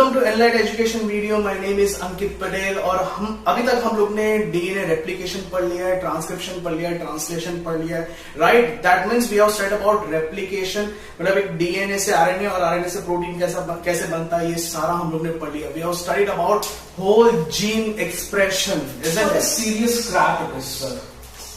Welcome to enlight education video. My name is Ankit Patel और अभी तक हम लोग ने डीएनए रेप्लिकेशन पढ़ लिया है, ट्रांसक्रिप्शन पढ़ लिया है, ट्रांसलेशन पढ़ लिया है, right. That means we have studied about replication, मतलब एक डीएनए से आरएनए और आरएनए से प्रोटीन कैसे बनता है, ये सारा हम लोग ने पढ़ लिया। We have studied about whole gene expression. Serious crack it is sir.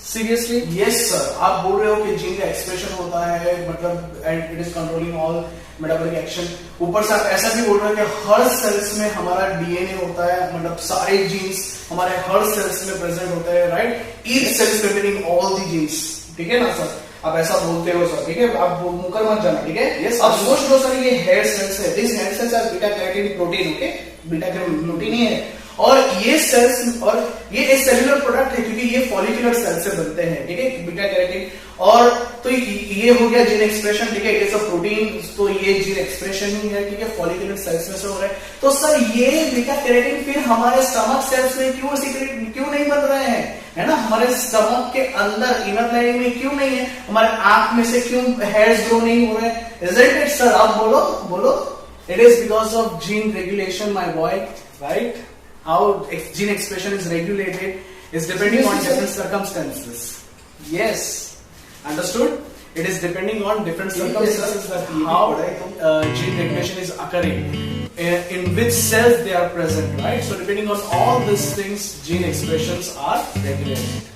Seriously? Yes sir. आप बोल रहे हो कि जीन का एक्सप्रेशन होता है, मतलब it is controlling all metabolic action. ऊपर से आप ऐसा भी बोल रहे हो कि हर सेल्स में हमारा डीएनए होता है, मतलब सारे जीन्स हमारे हर सेल्स में प्रेजेंट होते हैं, right. Each cell is containing all the genes, ठीक है ना सर? आप ऐसा बोलते हो सर, ठीक है? आप मुकर मत जाना, ठीक है? Yes, अब सोच लो सर, ये हेयर सेल्स है, this hair cells are beta carotene protein, okay? Beta carotene protein ही है, और ये सेल्स और ये एक सेल्यूलर प्रोडक्ट है क्योंकि ये फॉलिकुलर सेल से बनते हैं, ठीक है? Beta carotene. और तो ये हो गया जीन एक्सप्रेशन, ठीक है? इट इज अ प्रोटीन, तो ये जीन एक्सप्रेशन ही है, ठीक है? फॉलिकुलर सेल्स में से हो रहा है। तो सर ये बीटा कैरोटीन फिर हमारे स्टमक सेल्स में क्यों नहीं बन रहे हैं, है ना? हमारे स्टमक के अंदर इनर लाइनिंग में क्यों नहीं है? हमारे आंख में से क्यों हेयर्स ग्रो नहीं हो रहे हैं? Isn't it sir? आप बोलो। It is because of gene regulation my boy, right? How gene expression is regulated is depending on different circumstances. Yes, understood? It is depending on different circumstances that how gene regulation is occurring, in which cells they are present, right? So depending on all these things, gene expressions are regulated.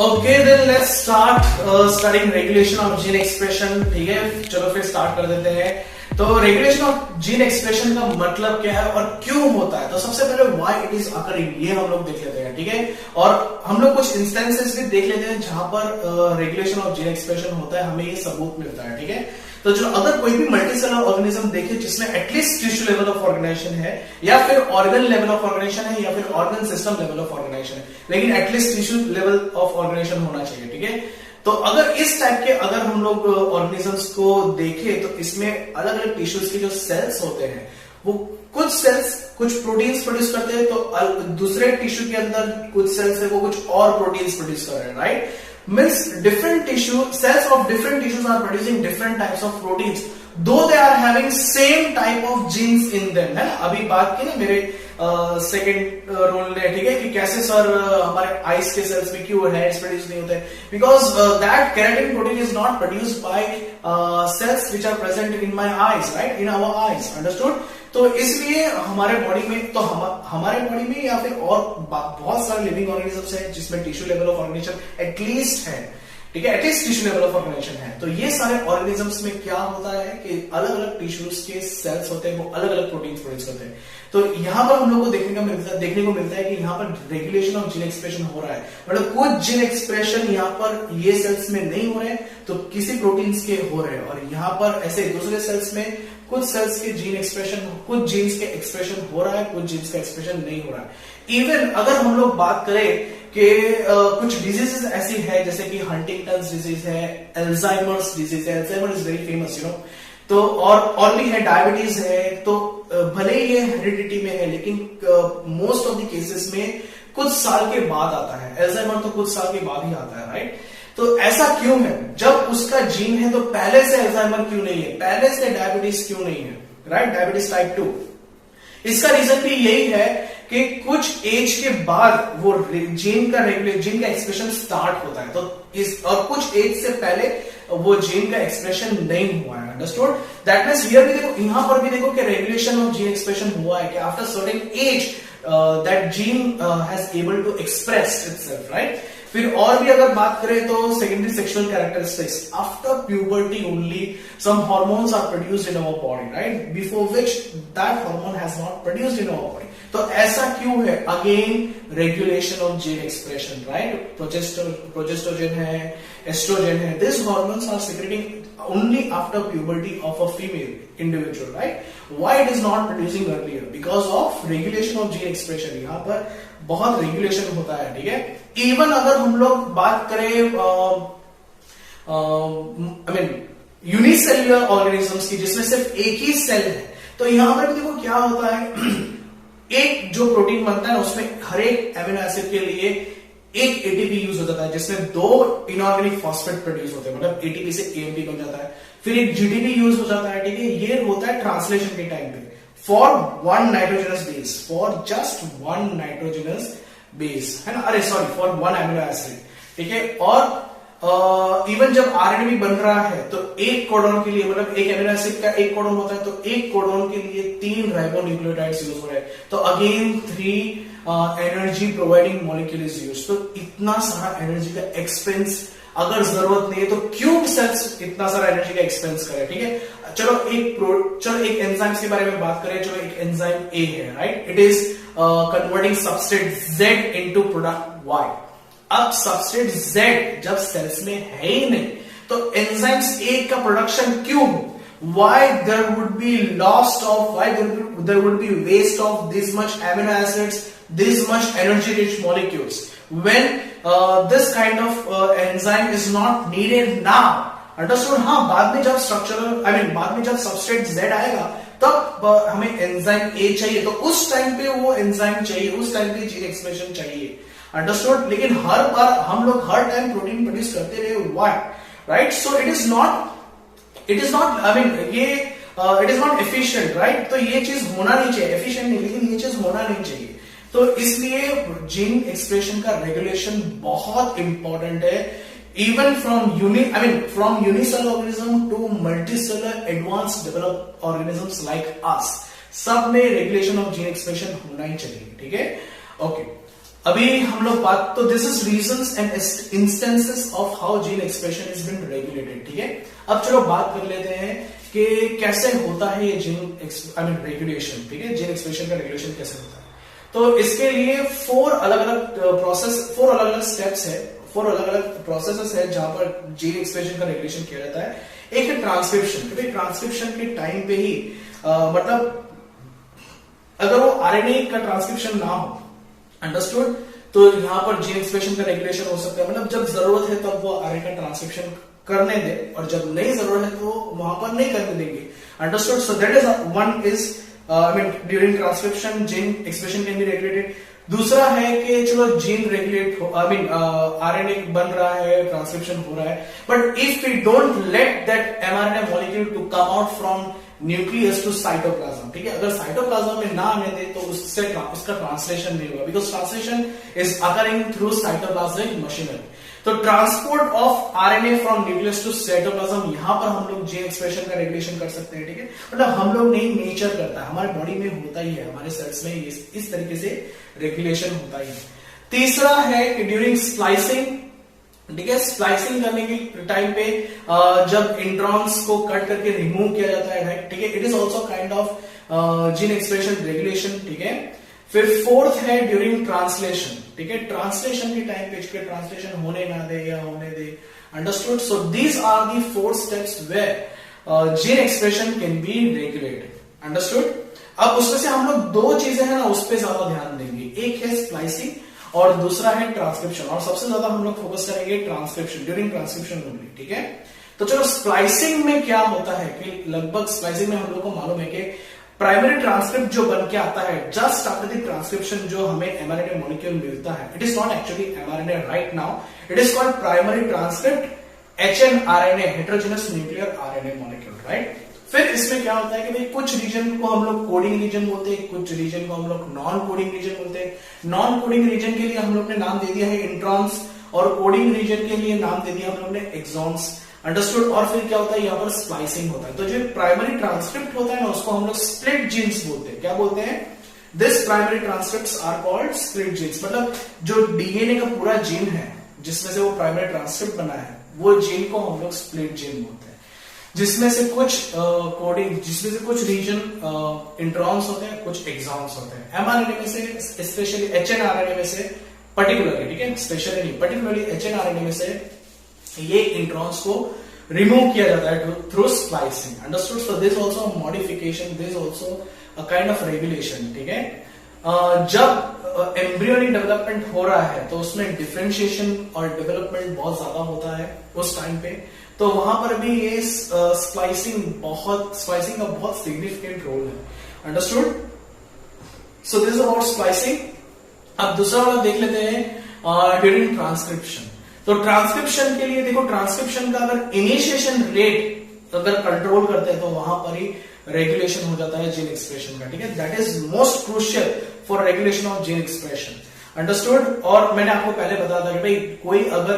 Okay then let's start studying regulation of gene expression, ठीक है? चलो फिर start कर देते हैं। तो regulation of gene expression का मतलब क्या है और क्यों होता है? तो सबसे पहले व्हाई इट इज अकरिंग, ये हम लोग देख लेते हैं, ठीक है? और हम लोग कुछ इंस्टेंसेस भी देख लेते हैं जहां पर रेगुलेशन ऑफ जीन एक्सप्रेशन होता है, हमें ये सबूत मिलता है, ठीक है? तो जो अगर कोई भी मल्टीसेलुलर ऑर्गेनिज्म देखे जिसमें at least tissue level of organisation है, या फिर ऑर्गन लेवल ऑफ ऑर्गेनाइजेशन है, या फिर organ system level of organisation है, लेकिन at least tissue level of organization होना चाहिए, ठीक है? तो अगर इस टाइप के अगर हम लोग ऑर्गेनिजम्स को देखें तो इसमें अलग अलग टिश्यूज के जो सेल्स होते हैं, वो कुछ सेल्स कुछ प्रोटीन्स प्रोड्यूस करते हैं, तो दूसरे टिश्यू के अंदर कुछ सेल्स है वो कुछ और प्रोटीन्स प्रोड्यूस कर रहे हैं, right? Means different tissue cells of different tissues are producing different types of proteins, though they are having same type of genes in them, है ना? अभी बात की ना मेरे सेकेंड रोल ने, ठीक है, कि कैसे सर हमारे आइस के सेल्स में क्यों हेयर्स प्रोड्यूस नहीं होते? Because that keratin protein is not produced by cells which are present in my eyes, right? In our eyes, understood? तो इसलिए हमारे बॉडी में, तो हमारे बॉडी में या फिर और बहुत सारे लिविंग ऑर्गेनिजम्स हैं जिसमें tissue level of organization at least है, ठीक है? At least tissue level of organisation है। तो ये सारे ऑर्गेनिजम्स में क्या होता है कि अलग अलग टिश्यूज के सेल्स होते हैं, वो अलग अलग प्रोटीन्स प्रोड्यूस करते हैं। तो यहां पर हम लोग को देखने को मिलता है कि यहाँ पर रेगुलेशन ऑफ जीन एक्सप्रेशन हो रहा है, मतलब कुछ जीन एक्सप्रेशन यहाँ पर ये सेल्स में नहीं हो रहे हैं तो किसी प्रोटीन्स के हो रहे हैं, और यहाँ पर ऐसे दूसरे सेल्स में कुछ सेल्स के जीन एक्सप्रेशन, कुछ जीन्स के एक्सप्रेशन हो रहा है, कुछ जीन्स का एक्सप्रेशन नहीं हो रहा है। इवन अगर हम लोग बात करें कि कुछ डिजीजेस ऐसी है जैसे कि हंटिंगटन्स डिजीज है, अल्जाइमर्स डिजीज है, Alzheimer is very famous, you know, तो और भी है, डायबिटीज है, तो भले ही ये हेरिडिटी में है लेकिन मोस्ट ऑफ द केसेस में कुछ साल के बाद आता है। अल्जाइमर तो कुछ साल के बाद ही आता है, राइट? तो ऐसा क्यों है? जब उसका जीन है तो पहले से अल्जाइमर क्यों नहीं है, पहले से डायबिटीज क्यों नहीं है, राइट? Diabetes type 2। इसका रीजन भी यही है कि कुछ एज के बाद वो जीन का एक्सप्रेशन स्टार्ट होता है, तो और कुछ एज से पहले वो जीन का एक्सप्रेशन नहीं हुआ है, अंडरस्टूड? दैट मींस हियर भी देखो, यहां पर भी देखो कि रेगुलेशन ऑफ जीन एक्सप्रेशन हुआ है कि after certain age that gene has able to express itself, right? फिर और भी अगर बात करें तो secondary sexual characteristics, after puberty only some hormones are produced in our body, right? Before which that hormone has not produced in our body. तो ऐसा क्यों है? Again regulation of gene expression, right? Progestogen है, estrogen है, this hormones are secreting only after puberty of a female individual, right? Why it is not producing earlier? Because of regulation of gene expression. यहां पर बहुत regulation होता है, ठीक है? Even अगर हम लोग बात करें आई मीन यूनिसेल्युलर ऑर्गेनिजम्स की जिसमें सिर्फ एक ही सेल है, तो यहां पर भी देखो क्या होता है, एक जो प्रोटीन बनता है उसमें हर एक एमिनो एसिड के लिए एक एटीपी यूज हो जाता है जिसमें 2 इनऑर्गेनिक फॉस्फेट प्रोड्यूस होते हैं, मतलब एटीपी से एएमपी बन जाता है। फिर एक जीडीपी यूज हो जाता है, ठीक है, ये होता है ट्रांसलेशन के टाइम पे for one nitrogenous base, for just one nitrogenous base, है ना, अरे sorry, for one amino acid, ठीक है। और इवन जब आरएनए भी बन रहा है तो एक कोडॉन के लिए, मतलब एक एमिनो एसिड का एक कोडॉन होता है, तो एक कोडॉन के लिए 3 राइबोन्यूक्लियोटाइड्स यूज हो रहे हैं, तो again 3 energy providing molecule is used. तो इतना सारा एनर्जी का एक्सपेंस अगर जरूरत नहीं है तो क्यों सेल्स इतना सारा एनर्जी का एक्सपेंस करे, ठीक है। चलो एक एंजाइम के बारे में बात करें। चलो एक एंजाइम ए है, right, it is converting substrate Z into product Y। अब सबस्ट्रेट Z जब सेल्स में है ही नहीं तो एंजाइम्स A का प्रोडक्शन क्यों हो? Why there would be loss of, why there would be waste of this much amino acids, this much energy rich molecules when this kind of enzyme is not needed now? Understood? हाँ, बाद में जब structural बाद में जब substrate Z आएगा तब हमें एंजाइम A चाहिए, तो उस टाइम पे वो एंजाइम चाहिए, उस टाइम पे जीन एक्सप्रेशन चाहिए। अंडरस्टूड? लेकिन हर बार हम लोग हर टाइम प्रोटीन प्रोड्यूस करते रहे, why, right? So it is not it is not efficient, right? तो ये चीज होना नहीं चाहिए, एफिशिएंट नहीं, लेकिन ये चीज होना नहीं चाहिए। तो इसलिए जीन एक्सप्रेशन का रेगुलेशन बहुत इंपॉर्टेंट है, even from unicellular organism to multicellular advance developed organisms like us, सब में रेगुलेशन ऑफ जीन एक्सप्रेशन होना ही चाहिए, ठीक है। ओके, अभी हम लोग बात, तो this is reasons and instances of how gene expression is been regulated, ठीक है। अब चलो बात कर लेते हैं कि कैसे होता है ये जीन रेगुलेशन, ठीक है, जीन एक्सप्रेशन का रेगुलेशन कैसे होता है। तो इसके लिए 4 अलग अलग स्टेप्स है, 4 अलग अलग प्रोसेसेस है जहां पर जीन एक्सप्रेशन का रेगुलेशन किया जाता है। एक है ट्रांसक्रिप्शन, क्योंकि ट्रांसक्रिप्शन के टाइम पे ही मतलब अगर वो आरएनए का ट्रांसक्रिप्शन ना हो, अंडरस्टूड, तो यहां पर जीन एक्सप्रेशन का रेगुलेशन हो सकता है, मतलब जब जरूरत है तब वो आरएनए का ट्रांसक्रिप्शन करने दे और जब नहीं जरूरत है तो वहां पर नहीं करने देंगे, understood. So that is one is during transcription gene expression can be regulated. दूसरा है कि चलो जीन रेगुलेट हो, आरएनए बन रहा है, ट्रांसक्रिप्शन हो रहा है, but if we don't let that mRNA molecule to come out from nucleus to cytoplasm, ठीक है, अगर साइटोप्लाज्म में ना आने दे तो उससे इसका ट्रांसलेशन नहीं होगा, because translation is occurring through cytoplasmic machinery. तो transport of RNA from nucleus to cytoplasm, यहां पर हम लोग जीन एक्सप्रेशन का रेगुलेशन कर सकते हैं, ठीक है, मतलब हम लोग नहीं, नेचर करता है, हमारे बॉडी में होता ही है, हमारे सेल्स में इस तरीके से रेगुलेशन होता ही है। तीसरा है कि ड्यूरिंग स्प्लाइसिंग, ठीक है, स्प्लाइसिंग करने के टाइम पे जब इंट्रॉन्स को कट करके रिमूव किया जाता है, राइट, ठीक है, it is also kind of gene expression regulation, ठीक है। फिर फोर्थ है ड्यूरिंग ट्रांसलेशन, ठीक है, ट्रांसलेशन के टाइम पे इसके ट्रांसलेशन होने ना दे या होने दे, understood. So these are the 4 steps where gene expression can be regulated, understood. अब उसमें से हम लोग 2 चीजें हैं ना, उस पर ज्यादा ध्यान देंगे, एक है स्प्लाइसिंग और दूसरा है ट्रांसक्रिप्शन, और सबसे ज्यादा हम लोग फोकस करेंगे ट्रांसक्रिप्शन, ड्यूरिंग ट्रांसक्रिप्शन ओनली, ठीक है। तो चलो स्प्लाइसिंग में क्या होता है कि लगभग स्प्लाइसिंग में हम लोग को मालूम है कि प्राइमरी ट्रांसक्रिप्ट जो बन के आता है जस्ट आफ्टर द ट्रांसक्रिप्शन, जो हमें एमआरएनए मॉलिक्यूल मिलता है, it is not actually mRNA right now, it is called primary transcript hnRNA, heterogeneous nuclear RNA molecule, right. फिर इसमें क्या होता है कि भाई कुछ रीजन को हम लोग कोडिंग रीजन बोलते हैं, कुछ रीजन को हम लोग नॉन कोडिंग रीजन बोलते हैं। नॉन कोडिंग रीजन के लिए हम लोग ने नाम दे दिया है इंट्रॉन्स, और कोडिंग रीजन के लिए नाम दे दिया हम लोग ने एक्सॉन्स, अंडरस्टूड। और फिर क्या होता है, यहाँ पर स्प्लाइसिंग होता है। तो जो प्राइमरी ट्रांसक्रिप्ट होता है ना, उसको हम लोग स्प्लिट जीन्स बोलते हैं। क्या बोलते हैं? This primary transcripts are called split genes. मतलब जो डीएनए का पूरा जीन है जिसमें से वो प्राइमरी ट्रांसक्रिप्ट बना है, वो जीन को हम लोग स्प्लिट जीन बोलते हैं, जिसमें से कुछ कोडिंग, जिसमें से कुछ रीजन इंट्रॉन्स होते हैं, कुछ एक्सॉन्स होते हैं। एमआरएनए में से, स्पेशली एचएनआरएनए में से पर्टिकुलरली, ठीक है, स्पेशली नहीं, पर्टिकुलरली एचएनआरएनए में से ये इंट्रॉन्स को रिमूव किया जाता है through splicing, understood. So this also modification, this also a kind of regulation, ठीक है। जब एम्ब्रियोनिक डेवलपमेंट हो रहा है तो उसमें डिफरेंशिएशन और डेवलपमेंट बहुत ज्यादा होता है उस टाइम पे, तो वहां पर भी ये स्प्लाइसिंग का बहुत सिग्निफिकेंट रोल है, understood. So this is about splicing. अब दूसरा वाला देख लेते हैं ड्यूरिंग ट्रांसक्रिप्शन। तो ट्रांसक्रिप्शन के लिए देखो, ट्रांसक्रिप्शन का अगर इनिशिएशन रेट अगर कंट्रोल करते हैं तो वहां पर ही रेगुलेशन हो जाता है जीन एक्सप्रेशन का, ठीक है। That is most crucial for regulation of gene expression, understood. और मैंने आपको पहले बताया था कि भाई कोई अगर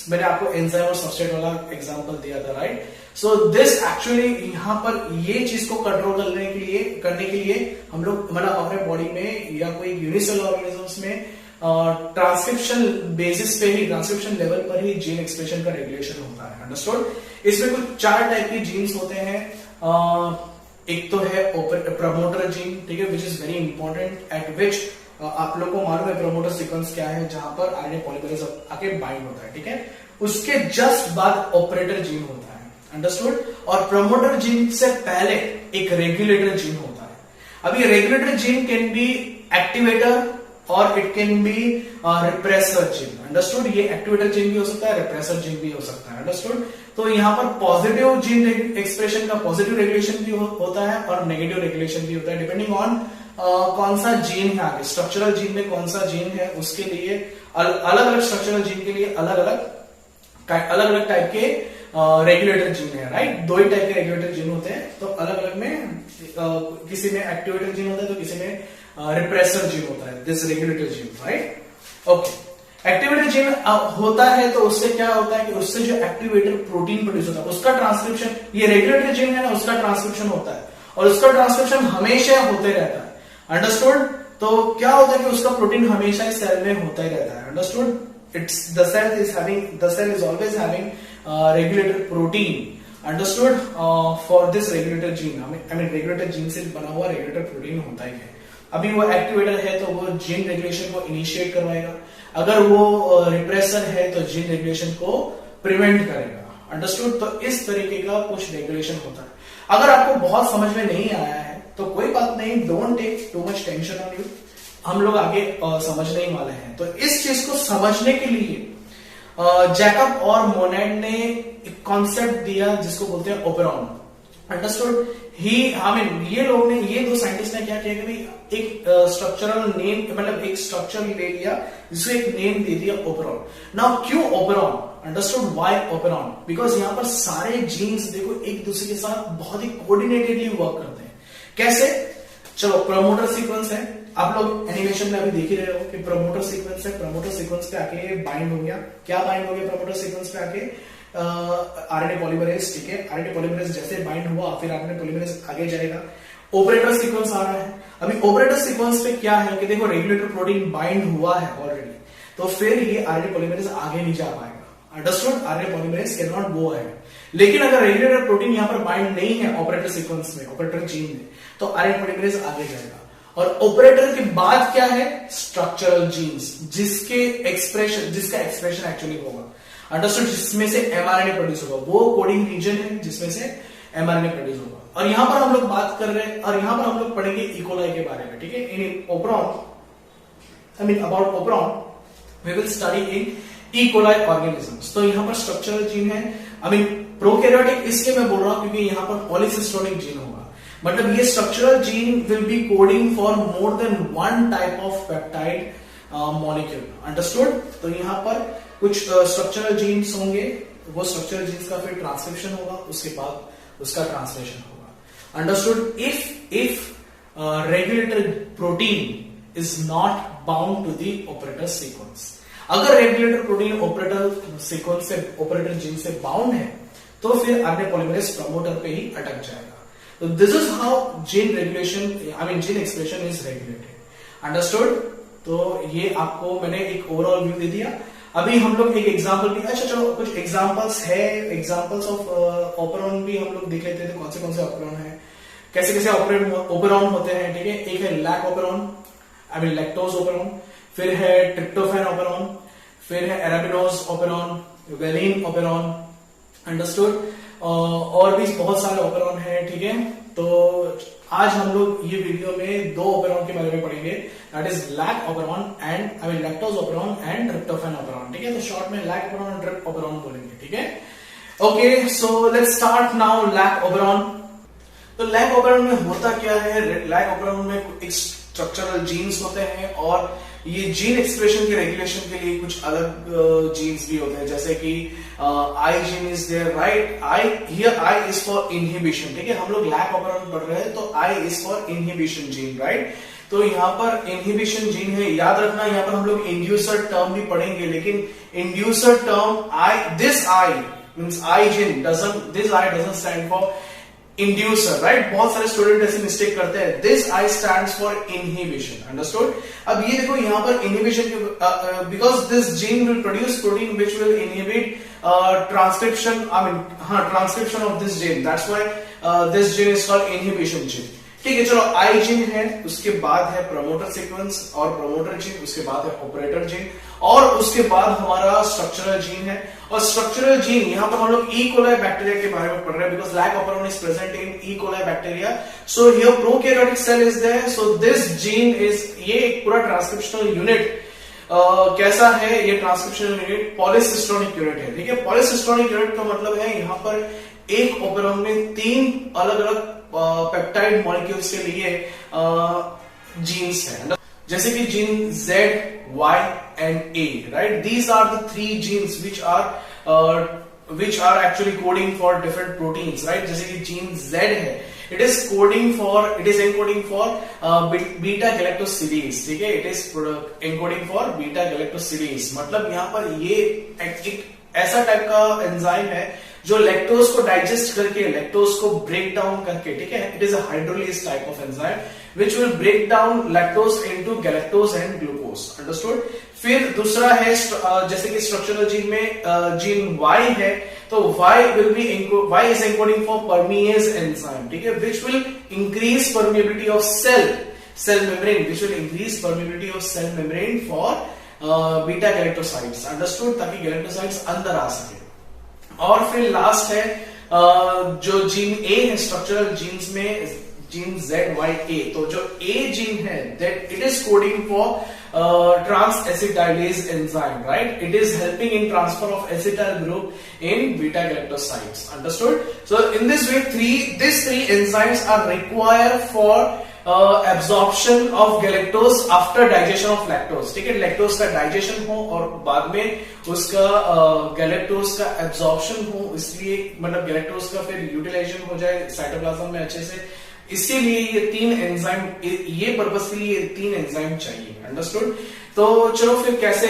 मैंने आपको एंजाइम और सबस्ट्रेट वाला एग्जांपल दिया था, राइट। सो दिस एक्चुअली यहाँ पर ये चीज को कंट्रोल करने के लिए हम लोग मतलब अपने बॉडी में या कोई यूनिसेलुलर ऑर्गेनिजम्स में ट्रांसक्रिप्शन बेसिस पे ही, ट्रांसक्रिप्शन लेवल पर ही जीन एक्सप्रेशन का रेगुलेशन होता है, अंडरस्टूड। इसमें कुछ 4 टाइप की जीन्स होते हैं। एक तो है प्रमोटर जीन, ठीक है, which is very important, eight विच आप लोग को मालूम है प्रमोटर सीक्वेंस क्या है, जहां पर आरएनए पॉलीमरेज आके बाइंड होता है, ठीक है। उसके जस्ट बाद ऑपरेटर जीन होता है, अंडरस्टूड। और प्रमोटर जीन से पहले एक रेगुलेटर जीन होता है। अब ये regulator gene can be activator और it can be repressor gene, understood. ये एक्टिवेटर जीन भी हो सकता है, रिप्रेसर जीन भी हो सकता है, अंडरस्टूड। तो यहाँ पर पॉजिटिव जीन एक्सप्रेशन का पॉजिटिव रेगुलेशन भी होता है और नेगेटिव रेगुलेशन भी होता है, डिपेंडिंग ऑन कौन सा जीन है आगे, स्ट्रक्चरल जीन में कौन सा जीन है उसके लिए अलग अलग स्ट्रक्चरल जीन के लिए अलग अलग टाइप के रेगुलेटर जीन है, राइट। 2 ही टाइप के रेगुलेटर जीन होते हैं, तो अलग अलग में किसी में एक्टिवेटर जीन होता है तो किसी में रिप्रेसर जीन होता है, this regulator gene, right. Okay, activator gene होता है तो उससे क्या होता है कि उससे जो एक्टिवेटर प्रोटीन प्रोड्यूस होता है उसका ट्रांसक्रिप्शन, ये रेगुलेटर जीन है ना, उसका ट्रांसक्रिप्शन होता है और उसका ट्रांसक्रिप्शन हमेशा होते रहता है, अंडरस्टूड। तो क्या होता है कि उसका प्रोटीन हमेशा इस सेल में होता ही रहता है, understood. It's the cell is always having regulator protein, understood, for this regulator gene. I mean regulator gene से बना हुआ रेगुलेटर प्रोटीन होता ही है। अभी वो एक्टिवेटर है तो वो जीन रेगुलेशन को इनिशिएट करवाएगा, अगर वो रिप्रेसर है तो जीन रेगुलेशन को प्रिवेंट करेगा, अंडरस्टूड। तो इस तरीके का कुछ रेगुलेशन होता है। अगर आपको बहुत समझ में नहीं आया है तो कोई बात नहीं, don't take too much tension on you, हम लोग आगे समझने ही वाले हैं। तो इस चीज को समझने के लिए जैकब और मोनेट ने एक कॉन्सेप्ट दिया जिसको बोलते हैं ओपेरॉन, अंडरस्टूड। ये लोग ने, ये 2 साइंटिस्ट ने क्या किया कि भाई एक स्ट्रक्चरल नेम, मतलब एक स्ट्रक्चर ले लिया जिसको एक नेम दे दिया ओपेरॉन। नाउ क्यों operon, understood, why operon? Because यहां पर सारे जीन्स देखो एक दूसरे के साथ बहुत ही कोऑर्डिनेटेडली वर्क करते हैं। कैसे? चलो, प्रमोटर सीक्वेंस है, आप लोग एनिमेशन में अभी देख ही रहे हो कि प्रमोटर सीक्वेंस है, प्रमोटर सीक्वेंस पे आके बाइंड हो गया। क्या बाइंड हो गया प्रमोटर सीक्वेंस पे आके? आरएनए पॉलीमरेज, ठीक है। आरएनए पॉलीमरेज जैसे बाइंड हुआ फिर आरएनए पॉलीमरेज आगे जाएगा। ऑपरेटर सीक्वेंस आ रहा है। अभी ऑपरेटर सीक्वेंस पे क्या है कि देखो रेगुलेटर प्रोटीन बाइंड हुआ है ऑलरेडी, तो फिर ये आरएनए पॉलीमरेज आगे नहीं जा पाएगा, understood. RNA polymerase can not go ahead. लेकिन अगर रेगुलेटर प्रोटीन यहां पर बाइंड नहीं है ऑपरेटर सीक्वेंस में, ऑपरेटर जीन में, तो आरएनए पॉलीमरेज आगे जाएगा। और ऑपरेटर के बाद क्या है? स्ट्रक्चरल जीन्स, जिसका एक्सप्रेशन एक्चुअली होगा, अंडरस्टूड, जिसमें से एमआरएनए प्रोड्यूस होगा। वो कोडिंग रीजन है जिसमें से एमआरएनए प्रोड्यूस होगा। और यहां पर हम लोग बात कर रहे हैं, और यहां पर हम लोग पढ़ेंगे इकोलाई के बारे में, ठीक है। In operon, I mean about operon we will study in E coli organisms. तो यहां पर स्ट्रक्चरल जीन है, आई मीन प्रोकैरियोटिक इसलिए मैं बोल रहा हूं क्योंकि यहां पर पॉलीसिस्टोनिक जीन होगा, मतलब ये structural gene will be coding for more than 1 type of peptide molecule, understood. तो यहां पर कुछ स्ट्रक्चरल जीन्स होंगे, वो स्ट्रक्चरल जीन्स का फिर ट्रांसक्रिप्शन होगा, उसके बाद उसका ट्रांसलेशन होगा, understood. If regulator protein is not bound to the operator sequence, अगर रेगुलेटर प्रोटीन ऑपरेटर सीक्वेंस से, ऑपरेटर जीन से बाउंड है, तो फिर आरएनए पॉलीमरेज प्रमोटर पे ही अटक जाएगा। तो this is how gene regulation, I mean gene expression is regulated, understood. तो ये आपको मैंने एक ओवरऑल व्यू दे दिया। अभी हम लोग एक एग्जांपल भी, अच्छा चलो कुछ एग्जांपल्स है, एग्जांपल्स ऑफ ओपेरॉन भी हम लोग देख लेते हैं। कौन से ओपेरॉन है, कैसे कैसे ओपेरॉन होते हैं, ठीक है। एक है lac operon, I mean lactose operon, फिर है ट्रिप्टोफैन ओपेरॉन, फिर है एराबिनोज ओपेरॉन, वेलिन ओपेरॉन, अंडरस्टूड। और भी बहुत सारे ओपेरॉन है, ठीक है। तो आज हम लोग ये वीडियो में 2 ओपेरॉन के बारे में पढ़ेंगे, that is lac operon and, I mean lactose operon and tryptophan operon, ठीक है। तो शॉर्ट में लैक ओपेरॉन और ट्रिप ओपेरॉन बोलेंगे, ठीक है। Okay, so let's start now lac operon. तो लैक ओपेरॉन में होता क्या है? लैक ओपेरॉन में एक स्ट्रक्चरल जीन्स होते हैं और ये जीन एक्सप्रेशन के रेगुलेशन के लिए कुछ अलग जीन्स भी होते हैं, जैसे कि I gene is there, right. I is for inhibition, ठीक है। हम लोग लैक ऑपरेंट पढ़ रहे हैं तो I is for inhibition gene, right. तो यहाँ पर इनहिबिशन जीन है। याद रखना यहाँ पर हम लोग इंड्यूसर टर्म भी पढ़ेंगे, लेकिन inducer term this I means I gene doesn't stand for inducer, right. बहुत सारे स्टूडेंट ऐसे मिस्टेक करते हैं। This I stands for inhibition, understood. अब ये देखो यहाँ पर inhibition, because this gene will produce protein which will inhibit transcription of this gene, that's why this gene is called inhibition gene. ठीक है, चलो आई जीन है, उसके बाद है प्रमोटर सीक्वेंस और प्रमोटर जीन, उसके बाद है ऑपरेटर जीन, और उसके बाद हमारा स्ट्रक्चरल जीन है। और स्ट्रक्चरल जीन यहाँ पर हम लोग ई कोलाई बैक्टीरिया के बारे में पढ़ रहे हैं, because lac operon is present in E coli bacteria. So here prokaryotic cell is there, so this gene is, ये एक पूरा ट्रांसक्रिप्शनल यूनिट कैसा है, ये ट्रांसक्रिप्शनल यूनिट पॉलीसिस्टोनिक यूनिट है, ठीक है। पॉलीसिस्टोनिक यूनिट का मतलब है यहाँ पर एक ओपेरोन में 3 अलग अलग पेप्टाइड मॉलिक्यूल्स के लिए जीन्स है, जैसे कि gene Z, Y and A, right? These are the 3 genes which are actually coding for different proteins, right? जैसे कि जीन Z है, it is encoding for beta galactosidase, ठीक है। It is encoding for beta galactosidase, मतलब यहाँ पर ये एक ऐसा टाइप का एंजाइम है जो लैक्टोज को डाइजेस्ट करके, लैक्टोज को ब्रेक डाउन करके, ठीक है। It is a hydrolase type of enzyme which will break down lactose into galactose and glucose, understood. फिर दूसरा है जैसे कि स्ट्रक्चरल जीन में जीन Y है, तो Y is encoding for permease enzyme, ठीक है, which will increase permeability of cell membrane, which will increase permeability of cell membrane for beta galactosides, understood, ताकि गैलेक्टोसाइड्स अंदर आ सके। और फिर लास्ट है जो जीन A है स्ट्रक्चरल जीन्स में, जीन ZYA। तो जो A जीन है, that it is coding for transacetylase enzyme, right. It is helping in transfer of acetyl group in beta galactosides, understood. So in this way these 3 enzymes are required for absorption of galactose after digestion of lactose, ठीक है। Lactose का digestion हो और बाद में उसका galactose का absorption हो, इसलिए मतलब गैलेक्टोज का फिर यूटिलाइजेशन हो जाए साइटोप्लाज्म में अच्छे से, इसीलिए ये 3 एंजाइम, ये पर्पस के लिए 3 एंजाइम चाहिए, अंडरस्टूड। तो चलो फिर कैसे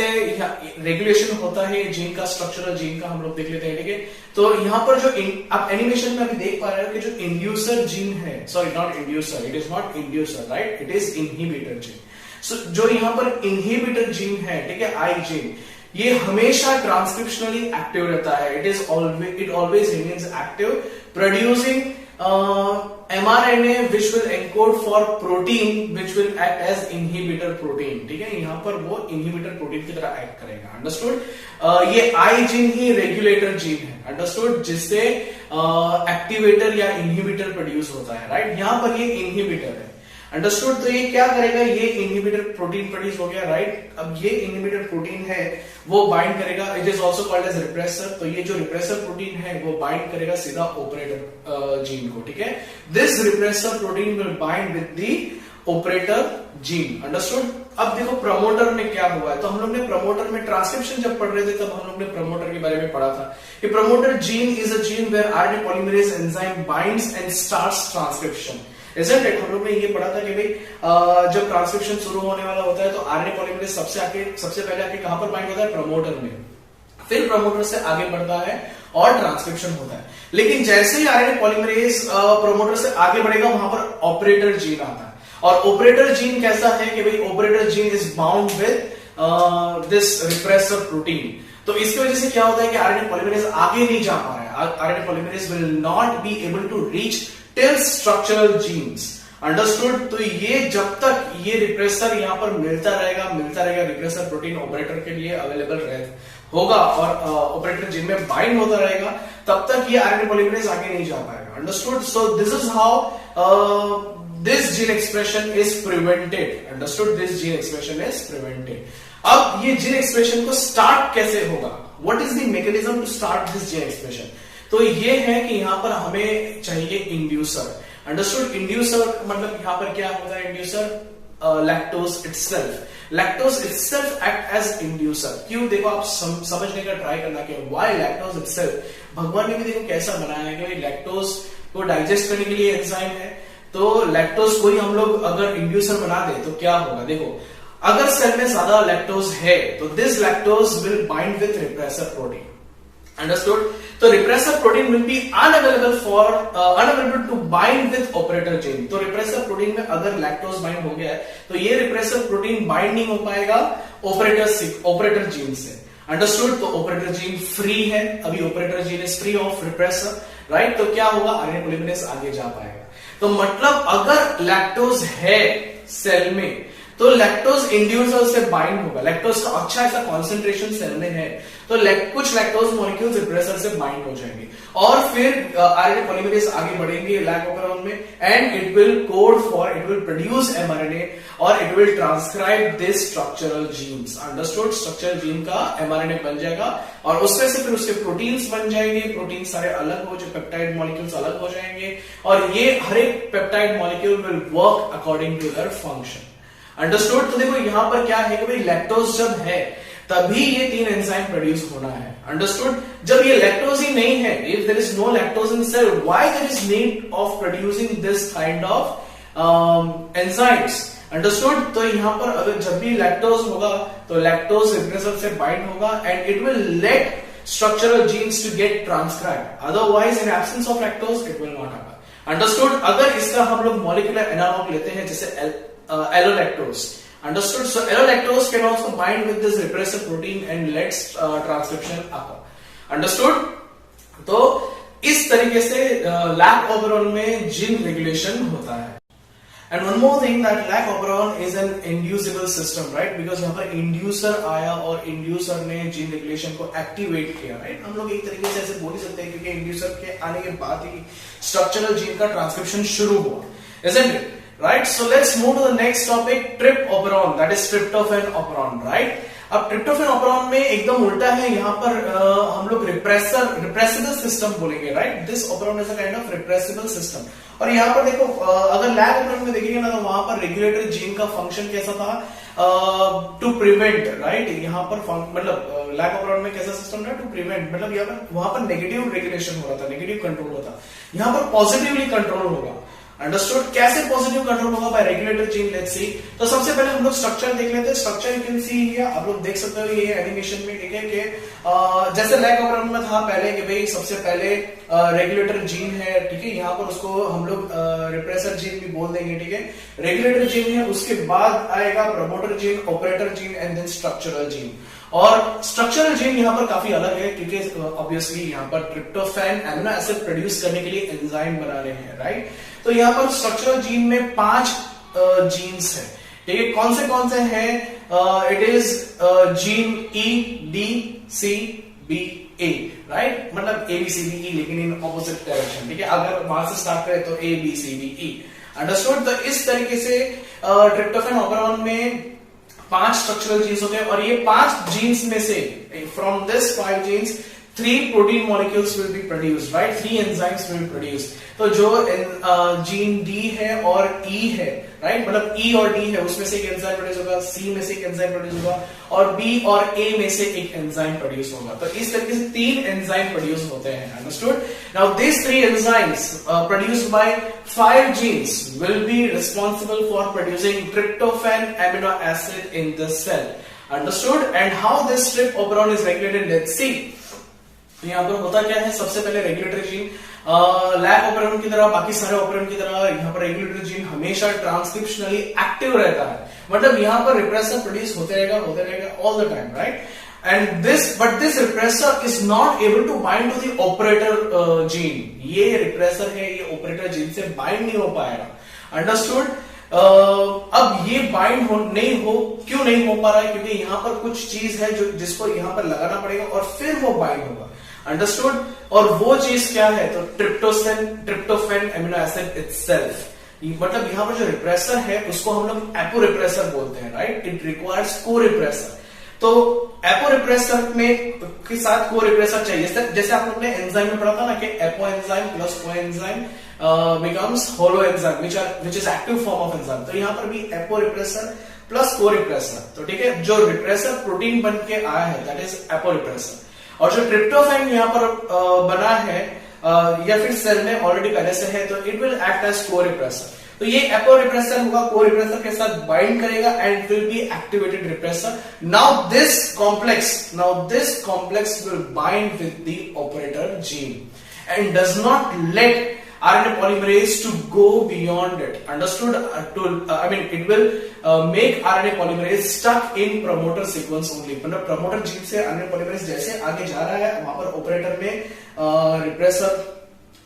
रेगुलेशन होता है जीन का, स्ट्रक्चरल जीन का हम लोग देख लेते हैं, ठीक है। तो यहाँ पर जो आप एनिमेशन में अभी देख पा रहे हो कि जो इंड्यूसर जीन है, sorry not inducer, it is not inducer, right, it is inhibitor gene. So जो यहाँ पर इनहिबिटर जीन है, ठीक है, आई जीन, ये हमेशा ट्रांसक्रिप्शनली एक्टिव रहता है। It always remains active, producing mRNA which will encode for protein which will act as inhibitor protein, ठीक है। यहाँ पर वो inhibitor protein की तरह एक्ट करेगा, अंडरस्टूड। ये I gene he regulator gene है, अंडरस्टूड, जिससे एक्टिवेटर या इनहिबिटर प्रोड्यूस होता है, राइट। यहाँ पर ये इनहिबिटर है, अंडरस्टूड। तो ये क्या करेगा, ये इनहिबिटर प्रोटीन प्रोड्यूस हो गया, राइट। अब ये इनहिबिटर प्रोटीन है वो बाइंड करेगा, it is also called as repressor. तो ये जो रिप्रेसर प्रोटीन है वो बाइंड करेगा सीधा ऑपरेटर जीन को, ठीक है। This repressor protein will bind with the operator gene, understood. अब देखो प्रमोटर में क्या हुआ है, तो हम लोग ने प्रमोटर में ट्रांसक्रिप्शन जब पढ़ रहे थे तब हम लोग ने प्रमोटर के बारे में पढ़ा था कि promoter gene is a gene where RNA polymerase enzyme binds and starts transcription, isn't it. हम लोग ने ये पढ़ा था कि भाई जब ट्रांसक्रिप्शन शुरू होने वाला होता है तो आरएनए पॉलीमरेज सबसे पहले आके कहां पर बाइंड होता है, प्रमोटर में, फिर प्रमोटर से आगे बढ़ता है और ट्रांसक्रिप्शन होता है। लेकिन जैसे ही आरएनए पॉलीमरेज प्रमोटर से आगे बढ़ेगा वहां पर ऑपरेटर जीन आता है, और ऑपरेटर जीन कैसा है कि भाई operator gene is bound with this repressor protein. तो इसकी वजह से क्या होता है कि आरएनए पॉलीमरेज आगे नहीं जा पा रहा है, RNA polymerase will not be able to reach till structural genes, understood. तो ये जब तक ये रिप्रेसर यहाँ पर मिलता रहेगा, रिप्रेसर प्रोटीन ऑपरेटर के लिए अवेलेबल होगा और ऑपरेटर जीन में बाइंड होता रहेगा, तब तक ये आरएनए पॉलीमरेज आगे नहीं जा पाएगा, understood. So this is how this gene expression is prevented, understood, this gene expression is prevented। अब ये gene expression को start कैसे होगा, what is the mechanism to start this gene expression? तो ये है कि यहाँ पर हमें चाहिए inducer, understood। inducer मतलब यहाँ पर क्या होता है, inducer lactose itself। Lactose itself act as inducer. क्यों? देखो आप समझने का ट्राई करना कि व्हाई लैक्टोज इटसेल्फ। भगवान ने भी देखो कैसा बनाया है कि भाई लैक्टोज को डाइजेस्ट करने के लिए एंजाइम है, तो लैक्टोज को ही हम लोग अगर इंड्यूसर बना दे तो क्या होगा? देखो अगर सेल में ज्यादा लैक्टोज है तो this lactose will bind with repressor protein. Understood? तो repressor protein will be unavailable to bind with operator gene. तो रिप्रेसर प्रोटीन में अगर लैक्टोज बाइंड हो गया है तो ये रिप्रेसर प्रोटीन बाइंड नहीं हो पाएगा ऑपरेटर जीन से। अंडरस्टूड? तो ऑपरेटर जीन फ्री है, अभी operator gene is free of repressor, right? तो क्या होगा? आरएनए पॉलीमरेज आगे जा पाएगा। तो मतलब अगर लैक्टोज है सेल में तो लैक्टोज इंड्यूसर से बाइंड होगा। लैक्टोज का अच्छा ऐसा कॉन्सेंट्रेशन सेल में है तो कुछ लैक्टोज मॉलिक्यूल्स रिप्रेसर से बाइंड हो जाएंगे और फिर आरएनए पॉलीमरेज आगे बढ़ेंगे लैक ऑपरेरॉन में and it will produce mRNA और it will transcribe this structural genes. Understood? Structural gene का एमआरएनए बन जाएगा और उसमें से फिर उसके प्रोटीन्स बन जाएंगे। प्रोटीन सारे अलग हो, जो पेप्टाइड मॉलिक्यूल्स अलग हो जाएंगे और ये हर एक peptide molecule will work according to their function. Understood? तो देखो यहां पर क्या है कि भाई लैक्टोज जब है तभी ये 3 एंजाइम प्रोड्यूस होना है। अंडरस्टूड? जब ये लैक्टोज ही नहीं है, if there is no lactose in cell, why there is need of producing this kind of enzymes? Understood? तो यहां पर अगर जब भी लैक्टोज होगा तो लैक्टोज रिप्रेसर से बाइंड होगा and it will let structural genes to get transcribed. Otherwise in absence of lactose it will not happen. Understood? अगर इसका हम लोग मॉलिक्यूलर एनालॉग लेते हैं जैसे allolactose. Understood? So allolactose can also bind with this repressor protein and lets transcription occur. Understood? तो इस तरीके से लैक ऑपरेरॉन में जीन रेगुलेशन होता है। And one more thing that lac operon is an inducible system, right? Because यहाँ पर inducer आया और इंड्यूसर ने जीन रेगुलेशन को एक्टिवेट किया, राइट? हम लोग एक तरीके से ऐसे बोल ही सकते हैं क्योंकि इंड्यूसर के आने के बाद ही स्ट्रक्चरल जीन का ट्रांसक्रिप्शन शुरू हुआ, isn't it? Right, so let's move to the next topic, trip operon, that is tryptophan operon, right? अब tryptophan operon में एकदम उल्टा है, यहाँ पर हम लोग repressible system बोलेंगे, right? This operon is a kind of repressible system. और यहाँ पर देखो अगर लैक operon में देखेंगे ना तो वहां पर रेगुलेटरी जीन का फंक्शन कैसा था? To prevent, right? यहाँ पर मतलब लैक operon में कैसा सिस्टम था? टू प्रिवेंट, मतलब यहाँ पर वहां पर नेगेटिव रेगुलेशन हो रहा था, नेगेटिव कंट्रोल होता, यहाँ पर पॉजिटिवली कंट्रोल होगा। अंडरस्टूड? कैसे पॉजिटिव कंट्रोल होगा? By regulator gene. Let's see. तो सबसे पहले हम लोग स्ट्रक्चर देख लेते हैं। Structure you can see here, आप लोग देख सकते हो ये एनिमेशन में, ठीक है? कि जैसे लैक ऑपरेरॉन में था पहले कि भाई सबसे पहले रेगुलेटर जीन है, ठीक है? यहाँ पर उसको हम लोग रिप्रेसर जीन भी बोल देंगे, ठीक है? रेगुलेटर जीन है, उसके बाद आएगा promoter gene, operator gene and then structural gene. और स्ट्रक्चरल जीन यहाँ पर काफी अलग है क्योंकि ऑब्वियसली यहाँ पर ट्रिप्टोफैन एमिनो एसिड प्रोड्यूस करने के लिए एंजाइम बना रहे हैं, राइट? तो यहाँ पर स्ट्रक्चरल जीन में 5 जीन्स है, ठीक है? कौन से हैं? It is gene E, D, C, B, A, right? मतलब A, B, C, D, E लेकिन इन ऑपोजिट डायरेक्शन, ठीक है? अगर वहां से स्टार्ट करें तो A, B, C, D, E। Understood? तो इस तरीके से ट्रिप्टोफैन ऑपरेरॉन में 5 स्ट्रक्चरल जीन्स होते हैं और ये 5 जीन्स में से from this 5 genes 3 protein molecules will be produced, right? 3 enzymes will be produced. तो जो जीन D है और E है, राइट? मतलब E और D है, उसमें से एक एंजाइम प्रोड्यूस होगा, C में से एक एंजाइम प्रोड्यूस होगा और B और A में से एक एंजाइम प्रोड्यूस होगा। तो इस तरीके से 3 एंजाइम प्रोड्यूस होते हैं। Understood? Now these 3 enzymes produced by 5 genes will be responsible for producing tryptophan amino acid in the cell. Understood? And how this trip operon is regulated? Let's see. यहाँ पर होता क्या है? सबसे पहले रेगुलेटरी जीन लैक ऑपरेरॉन की तरह, बाकी सारे ऑपरेरॉन की तरह यहाँ पर रेगुलेटरी जीन हमेशा ट्रांसक्रिप्शनली एक्टिव रहता है, मतलब यहाँ पर रिप्रेसर प्रोड्यूस होते रहेगा all the time, right? And this repressor is not able to bind to the operator gene. ये रिप्रेसर है, ये ऑपरेटर जीन से बाइंड नहीं हो पाएगा। अंडरस्टूड? अब ये बाइंड क्यों नहीं हो पा रहा है? क्योंकि यहाँ पर कुछ चीज है जो जिसको यहाँ पर लगाना पड़ेगा और फिर वो बाइंड होगा। अंडरस्टूड? और वो चीज क्या है? तो ट्रिप्टोफैन एमिनो एसिड इटसेल्फ। मतलब यहाँ पर जो रिप्रेसर है उसको हम लोग एपो रिप्रेसर बोलते हैं, राइट? इट रिक्वायर्स को रिप्रेसर। तो एपो रिप्रेसर में के साथ को रिप्रेसर चाहिए। जैसे आप लोग ने एंजाइम में पढ़ा था ना कि एपो एंजाइम प्लस को enzyme becomes holo enzyme which is active form of enzyme। तो यहाँ पर भी एपो रिप्रेसर प्लस को रिप्रेसर। तो ठीक है, जो रिप्रेसर प्रोटीन बन के आया है दैट इज एपोरिप्रेसर, और जो ट्रिप्टोफैन यहाँ पर बना है या फिर सेल में ऑलरेडी पहले से है तो इट विल एक्ट एज को रिप्रेसर। तो ये एपोरिप्रेसर होगा, को रिप्रेसर के साथ बाइंड करेगा and will be activated repressor. Now this complex will bind with the operator gene and does not let RNA polymerase to go beyond it. Understood? It will make RNA polymerase stuck in promoter sequence only. मतलब promoter gene से RNA polymerase जैसे आगे जा रहा है वहां पर operator में रिप्रेसर,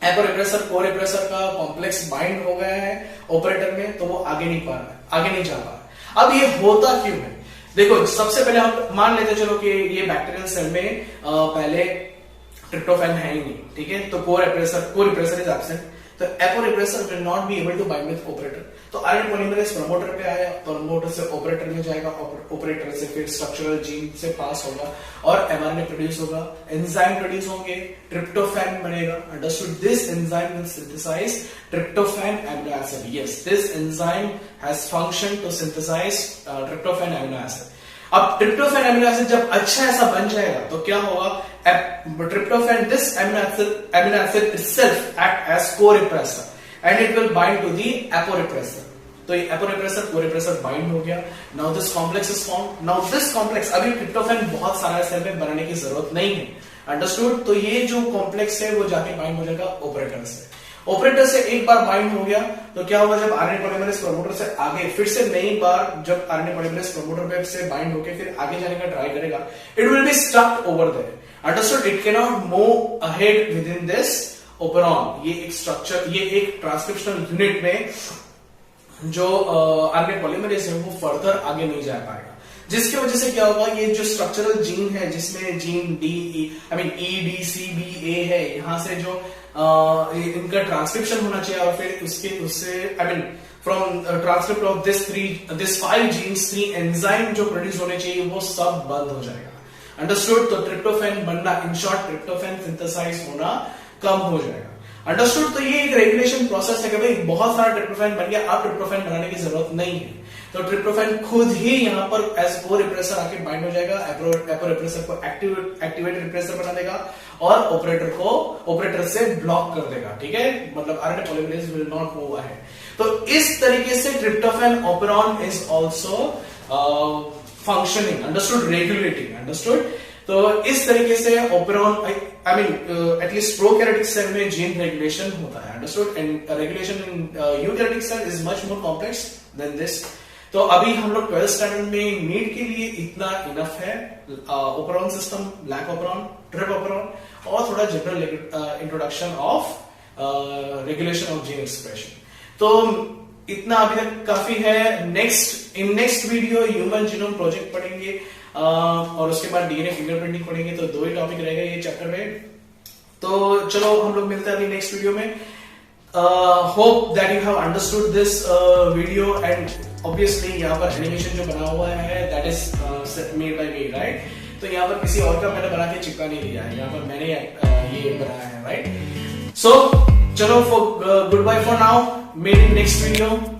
एपोरिप्रेसर, को रिप्रेसर का कॉम्प्लेक्स बाइंड हो गया है ऑपरेटर में, तो वो आगे नहीं जा पा रहा। अब ये होता क्यों है? देखो, सबसे पहले हम मान लेते चलो कि ये बैक्टीरियल सेल में पहले ट्रिप्टोफैन है ही नहीं, ठीक है, तो को रिप्रेसर इज एब्सेंट, तो aporepressor will not be able to bind with operator. तो आरएनए पॉलीमरेज प्रमोटर पे आया, प्रमोटर से ऑपरेटर में जाएगा, ऑपरेटर से फिर स्ट्रक्चरल जीन से पास होगा और एमआरएनए प्रोड्यूस होगा, एंजाइम प्रोड्यूस होंगे, ट्रिप्टोफैन बनेगा। Understood? This enzyme will synthesize tryptophan amino acid. Yes, this enzyme has function to synthesize tryptophan amino acid. अब ट्रिप्टोफैन एमिनो एसिड जब अच्छा ऐसा बन जाएगा तो क्या होगा? Tryptophan, this amino acid itself act as co-repressor and it will bind to the aporepressor. तो ये एपोरिप्रेसर कोरिप्रेसर बाइंड हो गया। Now this complex is formed. Now this complex, अभी ट्रिप्टोफैन बहुत सारा सेल में बनाने की जरूरत नहीं है। अंडरस्टूड? तो ये जो कॉम्प्लेक्स है वो जाके बाइंड हो जाएगा ऑपरेटर से। ऑपरेटर से एक बार बाइंड हो गया तो क्या होगा? जब आरएनए पॉलीमरेज प्रमोटर से आगे फिर से नई बार जब आरएनए पॉलीमरेज प्रमोटर पे से बाइंड होके फिर आगे जाने का ट्राई करेगा, it will be stuck over there. Understood? It can not move ahead with in this operon. ये एक स्ट्रक्चर, ये एक ट्रांसक्रिप्शनल यूनिट में जो आरएनए पॉलीमरेज है वो फर्दर आगे नहीं जा पाएगा, जिसकी वजह से क्या होगा? ये जो स्ट्रक्चरल जीन है जिसमें जीन EDCBA है, यहां से जो इनका ट्रांसक्रिप्शन होना चाहिए और फिर उससे from transcript of this 5 genes 3 enzyme जो प्रोड्यूस होने चाहिए वो सब बंद हो जाएगा। अंडरस्टूड? तो ट्रिप्टोफैन बनना, इन शॉर्ट ट्रिप्टोफैन सिंथेसाइज होना कम हो जाएगा। अंडरस्टूड? तो ये एक रेगुलेशन प्रोसेस है कि भाई बहुत सारा ट्रिप्टोफैन बन गया, अब ट्रिप्टोफैन बनाने की जरूरत नहीं है, तो ट्रिप्टोफैन खुद ही यहां पर एज को रिप्रेसर आके बाइंड हो जाएगा, एपोरिप्रेसर को एक्टिवेट रिप्रेसर बना देगा और ऑपरेटर से ब्लॉक कर देगा। ठीक है, मतलब RNA polymerase will not move ahead. तो इस तरीके से tryptophan operon is also functioning, understood, regulating, understood. तो इस तरीके से ऑपेरॉन एटलीस्ट प्रोकैरियोटिक सेल में जीन रेगुलेशन होता है, understood, and regulation in eukaryotic cell is much more complex than this. तो अभी हम लोग 12th स्टैंडर्ड में नीड के लिए इतना इनफ है। Operon system, black operon, trip operon और थोड़ा general introduction of regulation of gene expression. तो इतना अभी तक काफी है। इन next video human genome project पढ़ेंगे और उसके बाद डीएनए फिंगरप्रिंटिंग पढ़ेंगे। तो 2 ही टॉपिक रहेगा ये चैप्टर में। तो चलो हम लोग मिलते हैं अभी नेक्स्ट वीडियो में। Hope that you have understood this video and obviously यहाँ पर एनिमेशन जो बना हुआ है that is made by me, right. तो यहाँ पर किसी और का मैंने बना के चिपका नहीं दिया है, यहाँ पर मैंने ये बनाया है, राइट। सो चलो, good bye for now, meet in next video.